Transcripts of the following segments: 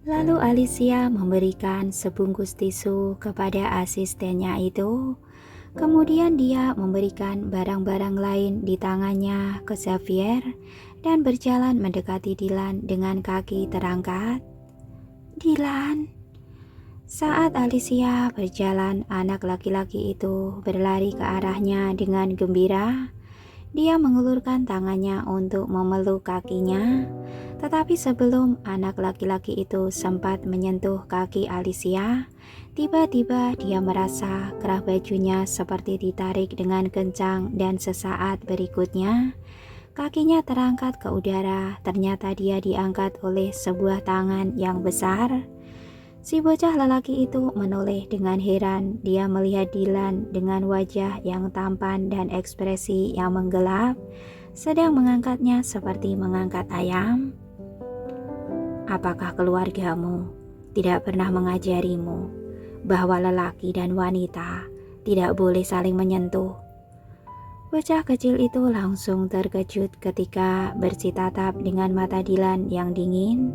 Lalu Alicia memberikan sebungkus tisu kepada asistennya itu. Kemudian dia memberikan barang-barang lain di tangannya ke Xavier dan berjalan mendekati Dylan dengan kaki terangkat. Dylan. Saat Alicia berjalan, anak laki-laki itu berlari ke arahnya dengan gembira. Dia mengulurkan tangannya untuk memeluk kakinya. Tetapi sebelum anak laki-laki itu sempat menyentuh kaki Alicia, tiba-tiba dia merasa kerah bajunya seperti ditarik dengan kencang dan sesaat berikutnya, kakinya terangkat ke udara. Ternyata dia diangkat oleh sebuah tangan yang besar. Si bocah lelaki itu menoleh dengan heran. Dia melihat Dylan dengan wajah yang tampan dan ekspresi yang menggelap, sedang mengangkatnya seperti mengangkat ayam. Apakah keluargamu tidak pernah mengajarimu bahwa lelaki dan wanita tidak boleh saling menyentuh? Bocah kecil itu langsung terkejut ketika bercitatap dengan mata Dylan yang dingin.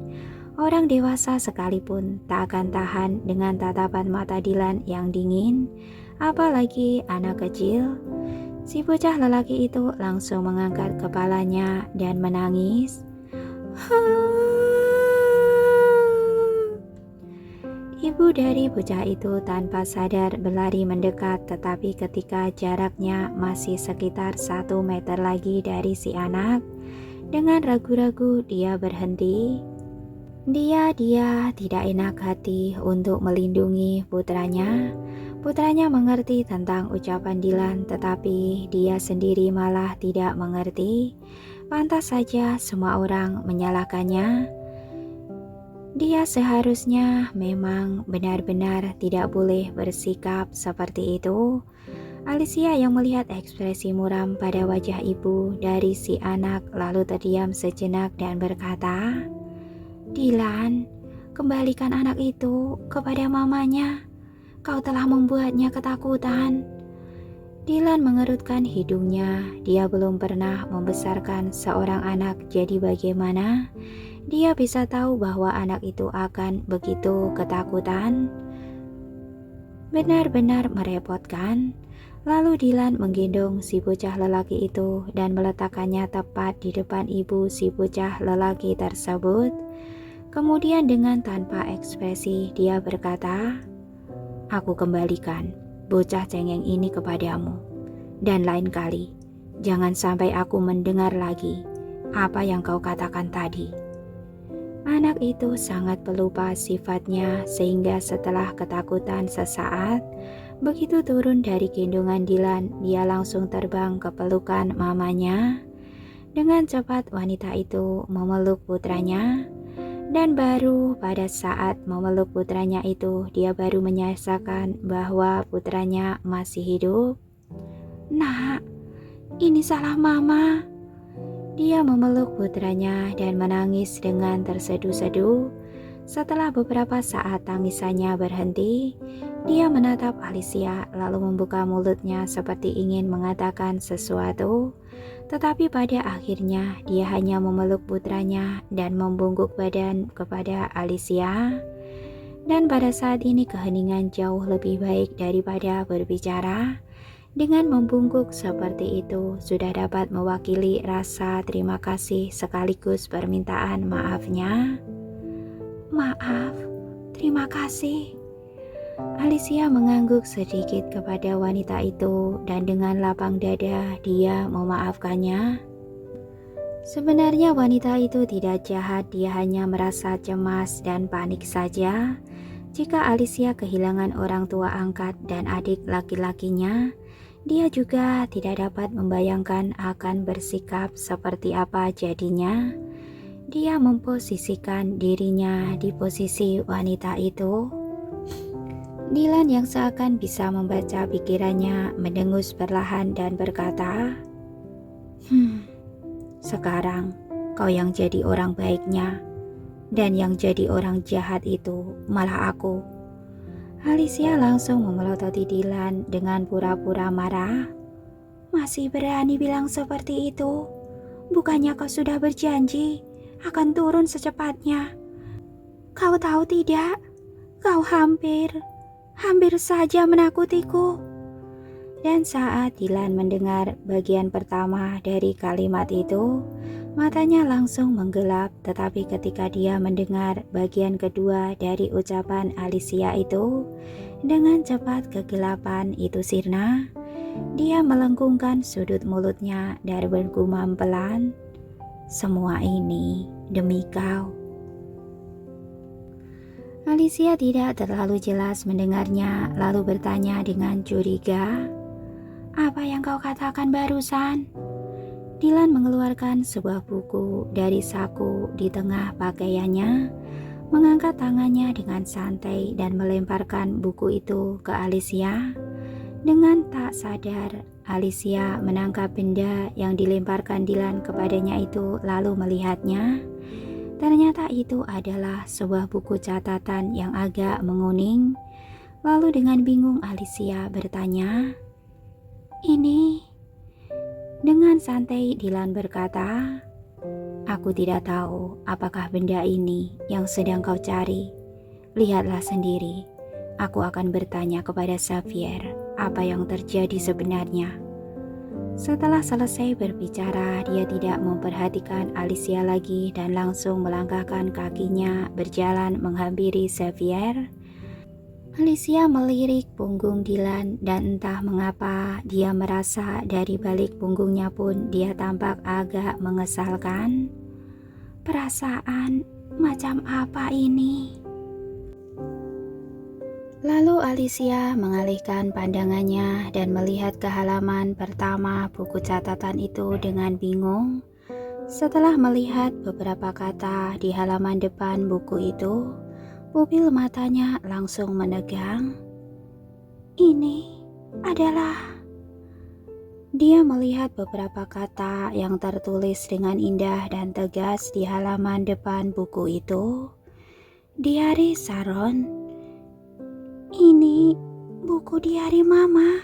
Orang dewasa sekalipun tak akan tahan dengan tatapan mata Dylan yang dingin, apalagi anak kecil. Si bocah lelaki itu langsung mengangkat kepalanya dan menangis. Ibu dari bocah itu tanpa sadar berlari mendekat, tetapi ketika jaraknya masih sekitar 1 meter lagi dari si anak, dengan ragu-ragu dia berhenti. Dia tidak enak hati untuk melindungi putranya. Putranya mengerti tentang ucapan Dylan, tetapi dia sendiri malah tidak mengerti. Pantas saja semua orang menyalahkannya. Dia seharusnya memang benar-benar tidak boleh bersikap seperti itu. Alicia yang melihat ekspresi muram pada wajah ibu dari si anak lalu terdiam sejenak dan berkata, Dylan, kembalikan anak itu kepada mamanya. Kau telah membuatnya ketakutan. Dylan mengerutkan hidungnya. Dia belum pernah membesarkan seorang anak, jadi bagaimana dia bisa tahu bahwa anak itu akan begitu ketakutan? Benar-benar merepotkan. Lalu Dylan menggendong si bocah lelaki itu dan meletakkannya tepat di depan ibu si bocah lelaki tersebut. Kemudian dengan tanpa ekspresi dia berkata, Aku kembalikan bocah cengeng ini kepadamu. Dan lain kali, jangan sampai aku mendengar lagi apa yang kau katakan tadi. Anak itu sangat pelupa sifatnya sehingga setelah ketakutan sesaat, begitu turun dari gendongan Dylan, dia langsung terbang ke pelukan mamanya. Dengan cepat wanita itu memeluk putranya. Dan baru pada saat memeluk putranya itu, dia baru menyaksikan bahwa putranya masih hidup. Nak, ini salah mama. Dia memeluk putranya dan menangis dengan terseduh-seduh. Setelah beberapa saat tangisannya berhenti, dia menatap Alicia lalu membuka mulutnya seperti ingin mengatakan sesuatu. Tetapi pada akhirnya dia hanya memeluk putranya dan membungkuk badan kepada Alicia. Dan pada saat ini keheningan jauh lebih baik daripada berbicara. Dengan membungkuk seperti itu sudah dapat mewakili rasa terima kasih sekaligus permintaan maafnya. Maaf, terima kasih. Alicia mengangguk sedikit kepada wanita itu dan dengan lapang dada dia memaafkannya. Sebenarnya wanita itu tidak jahat, dia hanya merasa cemas dan panik saja. Jika Alicia kehilangan orang tua angkat dan adik laki-lakinya, dia juga tidak dapat membayangkan akan bersikap seperti apa jadinya. Dia memposisikan dirinya di posisi wanita itu. Dylan yang seakan bisa membaca pikirannya mendengus perlahan dan berkata, sekarang kau yang jadi orang baiknya, dan yang jadi orang jahat itu malah aku. Alicia langsung memelototi Dylan dengan pura-pura marah. Masih berani bilang seperti itu? Bukannya kau sudah berjanji akan turun secepatnya? Kau tahu tidak, kau hampir saja menakutiku. Dan saat Dylan mendengar bagian pertama dari kalimat itu, matanya langsung menggelap. Tetapi ketika dia mendengar bagian kedua dari ucapan Alicia itu, dengan cepat kegelapan itu sirna. Dia melengkungkan sudut mulutnya dan bergumam pelan, "Semua ini demi kau." Alicia tidak terlalu jelas mendengarnya, lalu bertanya dengan curiga, "Apa yang kau katakan barusan?" Dylan mengeluarkan sebuah buku dari saku di tengah pakaiannya, mengangkat tangannya dengan santai dan melemparkan buku itu ke Alicia. Dengan tak sadar, Alicia menangkap benda yang dilemparkan Dylan kepadanya itu lalu melihatnya. Ternyata itu adalah sebuah buku catatan yang agak menguning. Lalu dengan bingung Alicia bertanya, "Ini?" Dengan santai Dylan berkata, "Aku tidak tahu apakah benda ini yang sedang kau cari. Lihatlah sendiri. Aku akan bertanya kepada Xavier apa yang terjadi sebenarnya." Setelah selesai berbicara, dia tidak memperhatikan Alicia lagi dan langsung melangkahkan kakinya berjalan menghampiri Xavier. Alicia melirik punggung Dylan dan entah mengapa dia merasa dari balik punggungnya pun dia tampak agak mengesalkan. Perasaan macam apa ini? Lalu Alicia mengalihkan pandangannya dan melihat ke halaman pertama buku catatan itu dengan bingung. Setelah melihat beberapa kata di halaman depan buku itu, pupil matanya langsung menegang. Ini adalah... Dia melihat beberapa kata yang tertulis dengan indah dan tegas di halaman depan buku itu. Diari Sharon. Ini buku diari Mama.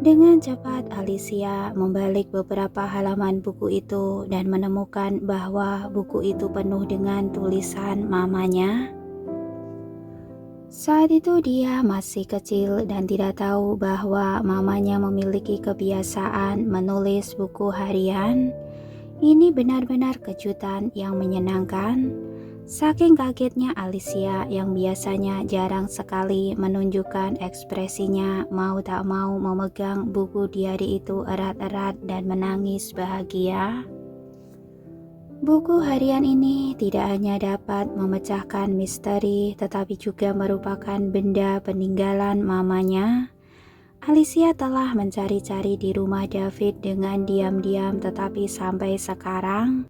Dengan cepat Alicia membalik beberapa halaman buku itu dan menemukan bahwa buku itu penuh dengan tulisan mamanya. Saat itu dia masih kecil dan tidak tahu bahwa mamanya memiliki kebiasaan menulis buku harian. Ini benar-benar kejutan yang menyenangkan. Saking kagetnya Alicia yang biasanya jarang sekali menunjukkan ekspresinya, mau tak mau memegang buku diari itu erat-erat dan menangis bahagia. Buku harian ini tidak hanya dapat memecahkan misteri tetapi juga merupakan benda peninggalan mamanya. Alicia telah mencari-cari di rumah David dengan diam-diam tetapi sampai sekarang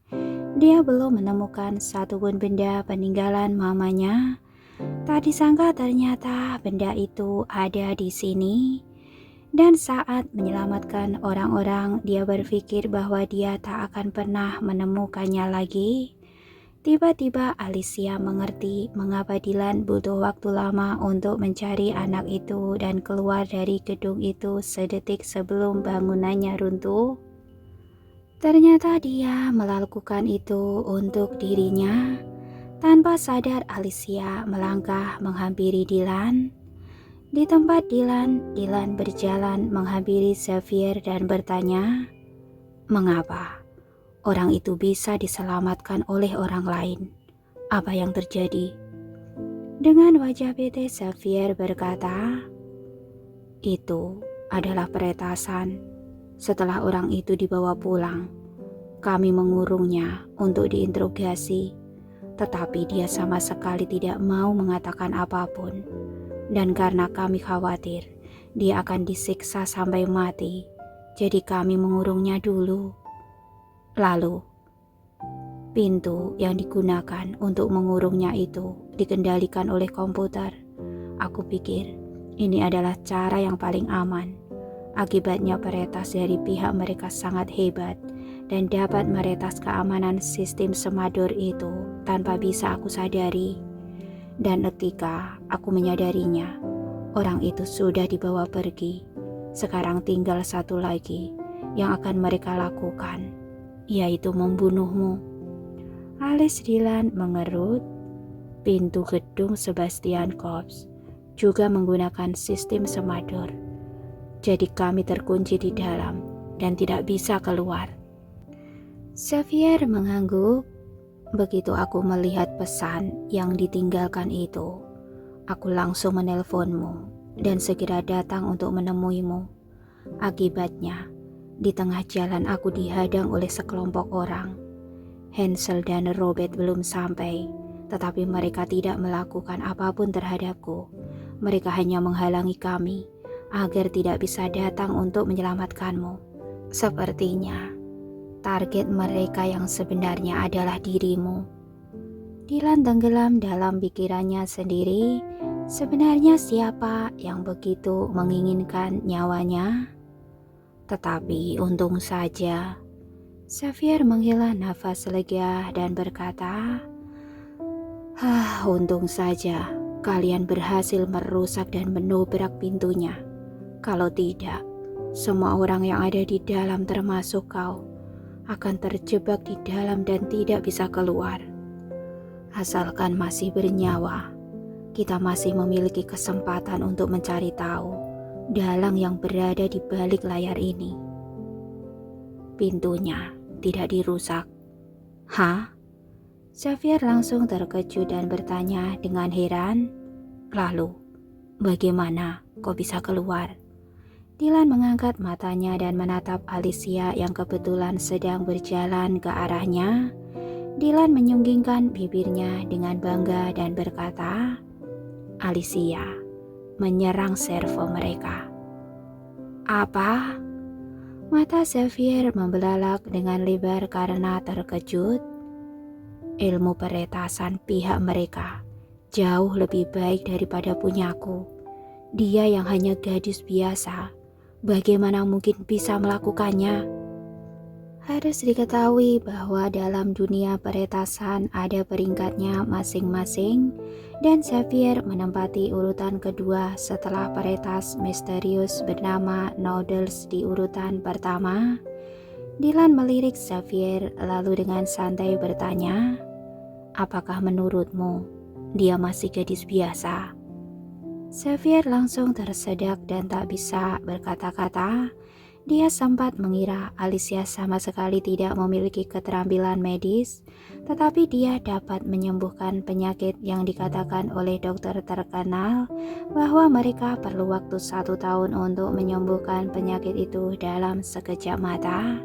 dia belum menemukan satupun benda peninggalan mamanya. Tak disangka ternyata benda itu ada di sini. Dan saat menyelamatkan orang-orang, dia berpikir bahwa dia tak akan pernah menemukannya lagi. Tiba-tiba Alicia mengerti mengapa Dylan butuh waktu lama untuk mencari anak itu dan keluar dari gedung itu sedetik sebelum bangunannya runtuh. Ternyata dia melakukan itu untuk dirinya. Tanpa sadar Alicia melangkah menghampiri Dylan. Di tempat Dylan berjalan menghampiri Xavier dan bertanya, "Mengapa orang itu bisa diselamatkan oleh orang lain? Apa yang terjadi?" Dengan wajah bete Xavier berkata, "Itu adalah peretasan. Setelah orang itu dibawa pulang, kami mengurungnya untuk diinterogasi, tetapi dia sama sekali tidak mau mengatakan apapun. Dan karena kami khawatir dia akan disiksa sampai mati, jadi kami mengurungnya dulu. Lalu, pintu yang digunakan untuk mengurungnya itu dikendalikan oleh komputer. Aku pikir ini adalah cara yang paling aman. Akibatnya peretas dari pihak mereka sangat hebat dan dapat meretas keamanan sistem Semador itu tanpa bisa aku sadari. Dan ketika aku menyadarinya, orang itu sudah dibawa pergi. Sekarang tinggal satu lagi yang akan mereka lakukan, yaitu membunuhmu." Alis Dylan mengerut. Pintu gedung Sebastian Corps juga menggunakan sistem semador. Jadi kami terkunci di dalam dan tidak bisa keluar. Xavier mengangguk. Begitu aku melihat pesan yang ditinggalkan itu, aku langsung menelponmu dan segera datang untuk menemuimu. Akibatnya, di tengah jalan aku dihadang oleh sekelompok orang. Hansel dan Robert belum sampai, tetapi mereka tidak melakukan apapun terhadapku. Mereka hanya menghalangi kami agar tidak bisa datang untuk menyelamatkanmu. Sepertinya target mereka yang sebenarnya adalah dirimu. Dylan tenggelam dalam pikirannya sendiri. Sebenarnya siapa yang begitu menginginkan nyawanya? Tetapi untung saja, Xavier menghela nafas lega dan berkata, untung saja kalian berhasil merusak dan menobrak pintunya. Kalau tidak, semua orang yang ada di dalam termasuk kau akan terjebak di dalam dan tidak bisa keluar. Asalkan masih bernyawa, kita masih memiliki kesempatan untuk mencari tahu dalang yang berada di balik layar ini. Pintunya tidak dirusak. Hah? Xavier langsung terkejut dan bertanya dengan heran. Lalu, bagaimana kau bisa keluar? Dylan mengangkat matanya dan menatap Alicia yang kebetulan sedang berjalan ke arahnya. Dylan menyunggingkan bibirnya dengan bangga dan berkata, Alicia menyerang servo mereka. Apa? Mata Xavier membelalak dengan lebar karena terkejut. Ilmu peretasan pihak mereka jauh lebih baik daripada punyaku. Dia yang hanya gadis biasa, bagaimana mungkin bisa melakukannya? Harus diketahui bahwa dalam dunia peretasan ada peringkatnya masing-masing, dan Xavier menempati urutan kedua setelah peretas misterius bernama Noodles di urutan pertama. Dylan melirik Xavier lalu dengan santai bertanya, apakah menurutmu dia masih gadis biasa? Xavier langsung tersedak dan tak bisa berkata-kata. Dia sempat mengira Alicia sama sekali tidak memiliki keterampilan medis, tetapi dia dapat menyembuhkan penyakit yang dikatakan oleh dokter terkenal bahwa mereka perlu waktu 1 tahun untuk menyembuhkan penyakit itu dalam sekejap mata.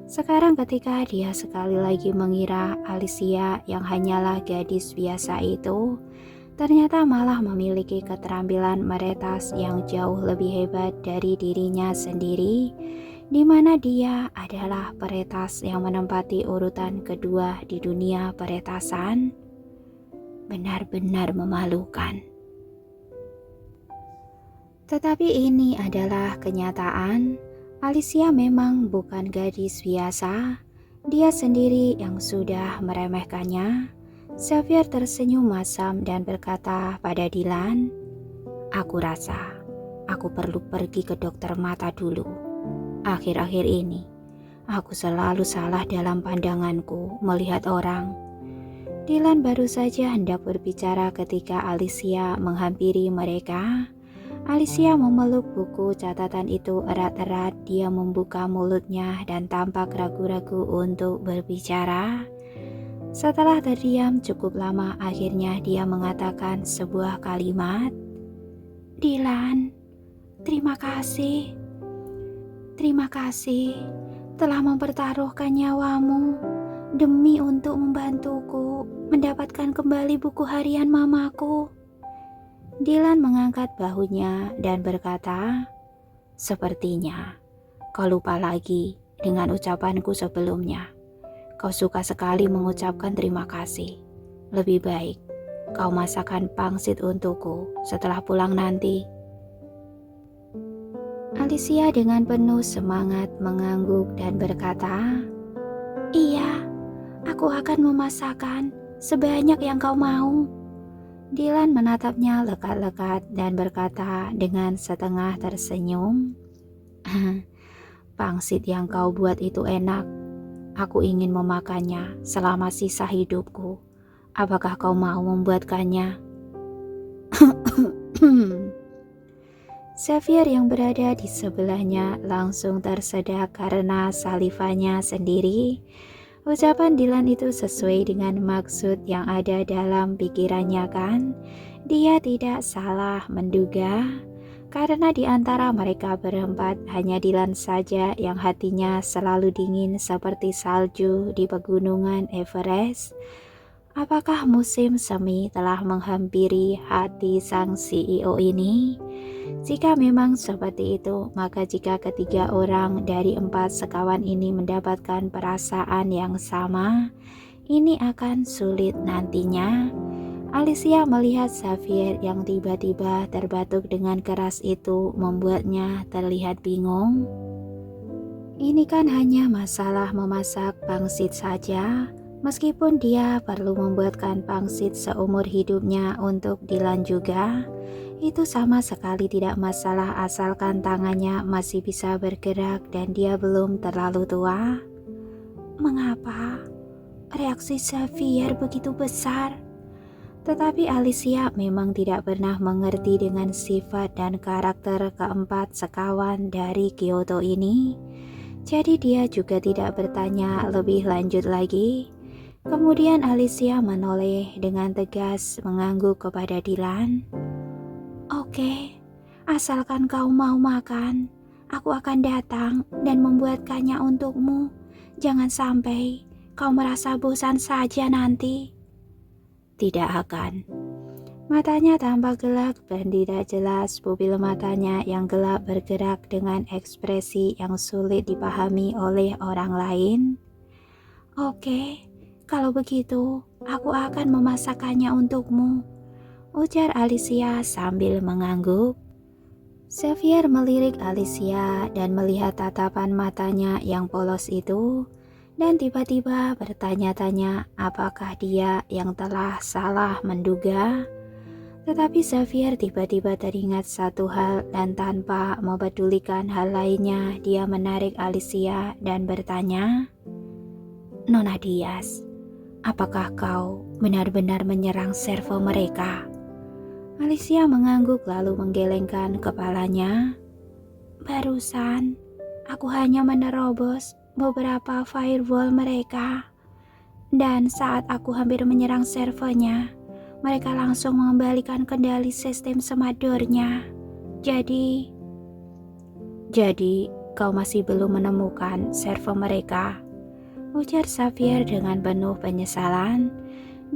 Sekarang ketika dia sekali lagi mengira Alicia yang hanyalah gadis biasa itu, ternyata malah memiliki keterampilan meretas yang jauh lebih hebat dari dirinya sendiri, di mana dia adalah peretas yang menempati urutan kedua di dunia peretasan. Benar-benar memalukan. Tetapi ini adalah kenyataan. Alicia memang bukan gadis biasa. Dia sendiri yang sudah meremehkannya. Xavier tersenyum masam dan berkata pada Dylan, aku rasa aku perlu pergi ke dokter mata dulu. Akhir-akhir ini, aku selalu salah dalam pandanganku melihat orang. Dylan baru saja hendak berbicara ketika Alicia menghampiri mereka. Alicia memeluk buku catatan itu erat-erat. Dia membuka mulutnya dan tampak ragu-ragu untuk berbicara. Setelah terdiam cukup lama, akhirnya dia mengatakan sebuah kalimat. Dylan, terima kasih. Terima kasih telah mempertaruhkan nyawamu demi untuk membantuku mendapatkan kembali buku harian mamaku. Dylan mengangkat bahunya dan berkata, sepertinya kau lupa lagi dengan ucapanku sebelumnya. Kau suka sekali mengucapkan terima kasih. Lebih baik kau masakan pangsit untukku setelah pulang nanti. Alicia dengan penuh semangat mengangguk dan berkata, iya, aku akan memasakkan sebanyak yang kau mau. Dylan menatapnya lekat-lekat dan berkata dengan setengah tersenyum, pangsit yang kau buat itu enak. Aku ingin memakannya selama sisa hidupku. Apakah kau mau membuatkannya? Xavier yang berada di sebelahnya langsung tersedak karena salivanya sendiri. Ucapan Dylan itu sesuai dengan maksud yang ada dalam pikirannya kan? Dia tidak salah menduga, karena di antara mereka berempat hanya Dylan saja yang hatinya selalu dingin seperti salju di pegunungan Everest. Apakah musim semi telah menghampiri hati sang CEO ini? Jika memang seperti itu, maka jika ketiga orang dari 4 sekawan ini mendapatkan perasaan yang sama, ini akan sulit nantinya. Alicia melihat Xavier yang tiba-tiba terbatuk dengan keras itu membuatnya terlihat bingung. Ini kan hanya masalah memasak pangsit saja. Meskipun dia perlu membuatkan pangsit seumur hidupnya untuk Dylan juga, itu sama sekali tidak masalah asalkan tangannya masih bisa bergerak dan dia belum terlalu tua. Mengapa reaksi Xavier begitu besar? Tetapi Alicia memang tidak pernah mengerti dengan sifat dan karakter keempat sekawan dari Kyoto ini. Jadi dia juga tidak bertanya lebih lanjut lagi. Kemudian Alicia menoleh dengan tegas mengangguk kepada Dylan. Oke, asalkan kau mau makan, aku akan datang dan membuatkannya untukmu. Jangan sampai kau merasa bosan saja nanti. Tidak akan. Matanya tampak gelap dan tidak jelas pupil matanya yang gelap bergerak dengan ekspresi yang sulit dipahami oleh orang lain. Oke. Kalau begitu, aku akan memasakkannya untukmu, ujar Alicia sambil mengangguk. Xavier melirik Alicia dan melihat tatapan matanya yang polos itu, dan tiba-tiba bertanya-tanya apakah dia yang telah salah menduga. Tetapi Xavier tiba-tiba teringat satu hal dan tanpa mempedulikan hal lainnya, dia menarik Alicia dan bertanya, Nona Diaz, apakah kau benar-benar menyerang server mereka? Alicia mengangguk lalu menggelengkan kepalanya. Barusan, aku hanya menerobos beberapa firewall mereka. Dan saat aku hampir menyerang servernya, mereka langsung mengembalikan kendali sistem semadornya. Jadi kau masih belum menemukan server mereka? Ujar Xavier dengan penuh penyesalan.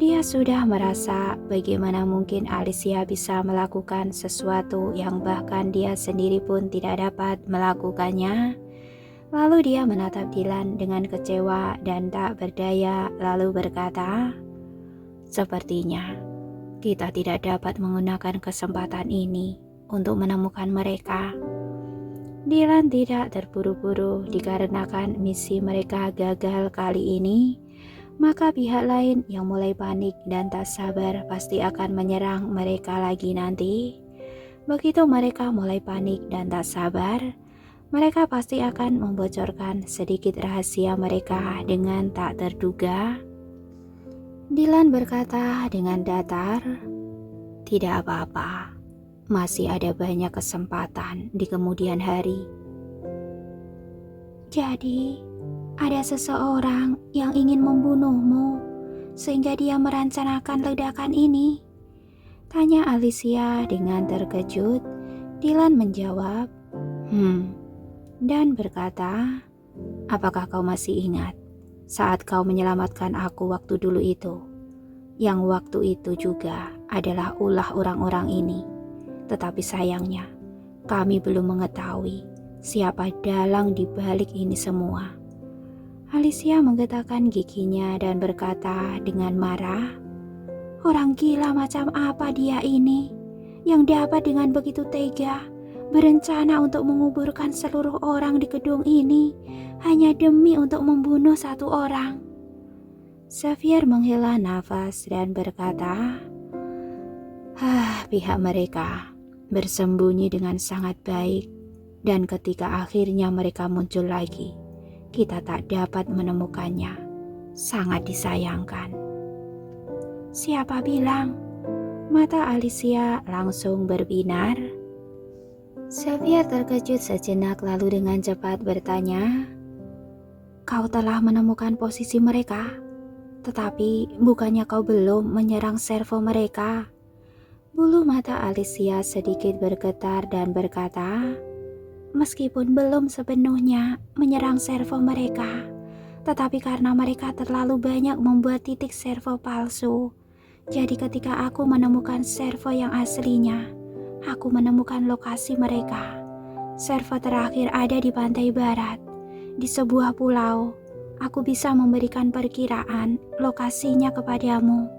Dia sudah merasa bagaimana mungkin Alicia bisa melakukan sesuatu yang bahkan dia sendiri pun tidak dapat melakukannya. Lalu dia menatap Dylan dengan kecewa dan tak berdaya lalu berkata, sepertinya kita tidak dapat menggunakan kesempatan ini untuk menemukan mereka. Dylan tidak terburu-buru dikarenakan misi mereka gagal kali ini, maka pihak lain yang mulai panik dan tak sabar pasti akan menyerang mereka lagi nanti. Begitu mereka mulai panik dan tak sabar, mereka pasti akan membocorkan sedikit rahasia mereka dengan tak terduga. Dylan berkata dengan datar, tidak apa-apa. Masih ada banyak kesempatan di kemudian hari. Jadi, ada seseorang yang ingin membunuhmu sehingga dia merencanakan ledakan ini? Tanya Alicia dengan terkejut. Dylan menjawab, dan berkata, apakah kau masih ingat saat kau menyelamatkan aku waktu dulu itu? Yang waktu itu juga adalah ulah orang-orang ini. Tetapi sayangnya, kami belum mengetahui siapa dalang di balik ini semua. Alicia menggetakkan giginya dan berkata dengan marah, orang gila macam apa dia ini yang dapat dengan begitu tega berencana untuk menguburkan seluruh orang di gedung ini hanya demi untuk membunuh satu orang. Xavier menghela nafas dan berkata, pihak mereka bersembunyi dengan sangat baik, dan ketika akhirnya mereka muncul lagi, kita tak dapat menemukannya. Sangat disayangkan. Siapa bilang? Mata Alicia langsung berbinar. Xavier terkejut sejenak lalu dengan cepat bertanya, "Kau telah menemukan posisi mereka, tetapi bukannya kau belum menyerang servo mereka?" Bulu mata Alicia sedikit bergetar dan berkata, "Meskipun belum sepenuhnya menyerang servo mereka, tetapi karena mereka terlalu banyak membuat titik servo palsu, jadi ketika aku menemukan servo yang aslinya, aku menemukan lokasi mereka. Servo terakhir ada di pantai barat, di sebuah pulau. Aku bisa memberikan perkiraan lokasinya kepadamu."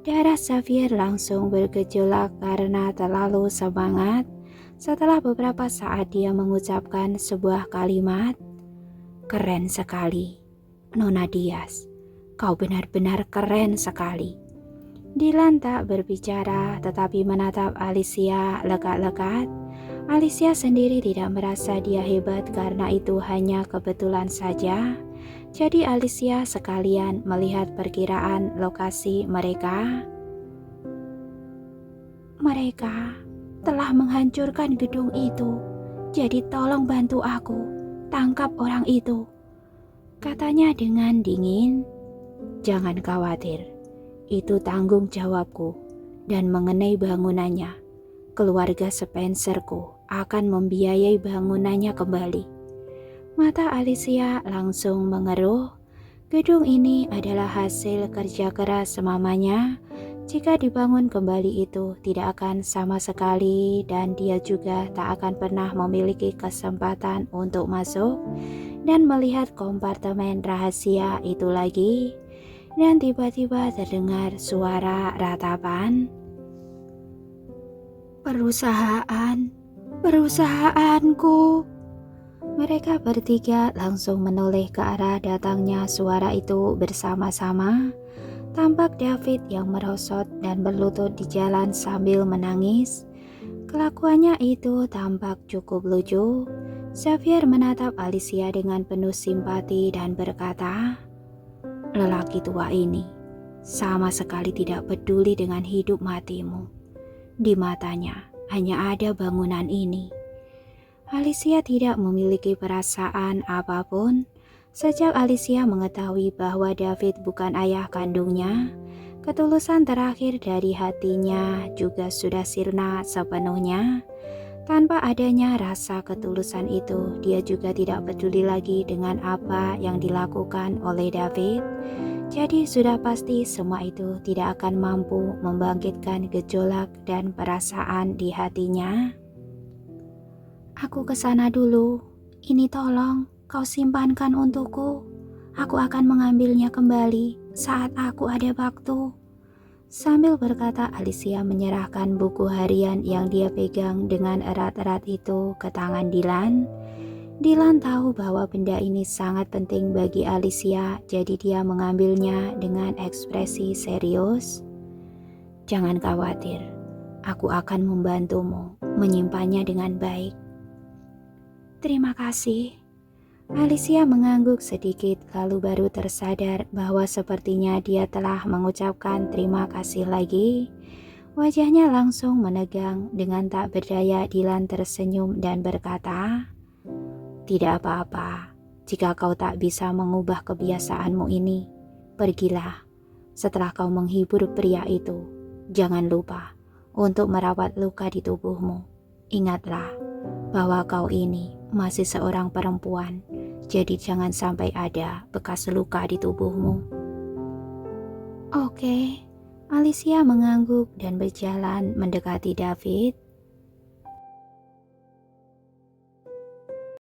Darah Xavier langsung bergejolak karena terlalu semangat. Setelah beberapa saat dia mengucapkan sebuah kalimat, "Keren sekali, Nona Diaz. Kau benar-benar keren sekali." Dylan tak berbicara tetapi menatap Alicia lekat-lekat. Alicia sendiri tidak merasa dia hebat karena itu hanya kebetulan saja. Jadi Alicia sekalian melihat perkiraan lokasi mereka. "Mereka telah menghancurkan gedung itu. Jadi tolong bantu aku, tangkap orang itu," katanya dengan dingin. "Jangan khawatir, itu tanggung jawabku, dan mengenai bangunannya, keluarga Spencerku akan membiayai bangunannya kembali." Mata Alicia langsung mengeruh. Gedung ini adalah hasil kerja keras mamanya. Jika dibangun kembali itu tidak akan sama sekali, dan dia juga tak akan pernah memiliki kesempatan untuk masuk dan melihat kompartemen rahasia itu lagi. Dan tiba-tiba terdengar suara ratapan. Perusahaanku." Mereka bertiga langsung menoleh ke arah datangnya suara itu bersama-sama. Tampak David yang merosot dan berlutut di jalan sambil menangis. Kelakuannya itu tampak cukup lucu. Xavier menatap Alicia dengan penuh simpati dan berkata, "Lelaki tua ini sama sekali tidak peduli dengan hidup matimu. Di matanya hanya ada bangunan ini." Alicia tidak memiliki perasaan apapun. Sejak Alicia mengetahui bahwa David bukan ayah kandungnya, ketulusan terakhir dari hatinya juga sudah sirna sepenuhnya. Tanpa adanya rasa ketulusan itu, dia juga tidak peduli lagi dengan apa yang dilakukan oleh David. Jadi sudah pasti semua itu tidak akan mampu membangkitkan gejolak dan perasaan di hatinya. "Aku kesana dulu. Ini tolong kau simpankan untukku. Aku akan mengambilnya kembali saat aku ada waktu." Sambil berkata, Alicia menyerahkan buku harian yang dia pegang dengan erat-erat itu ke tangan Dylan. Dylan tahu bahwa benda ini sangat penting bagi Alicia, jadi dia mengambilnya dengan ekspresi serius. "Jangan khawatir, aku akan membantumu menyimpannya dengan baik." "Terima kasih." Alicia mengangguk sedikit lalu baru tersadar bahwa sepertinya dia telah mengucapkan terima kasih lagi. Wajahnya langsung menegang. Dengan tak berdaya Dylan tersenyum dan berkata, "Tidak apa-apa. Jika kau tak bisa mengubah kebiasaanmu ini, pergilah. Setelah kau menghibur pria itu, jangan lupa untuk merawat luka di tubuhmu. Ingatlah bahwa kau ini masih seorang perempuan, jadi jangan sampai ada bekas luka di tubuhmu." "Oke." Alicia mengangguk dan berjalan mendekati David.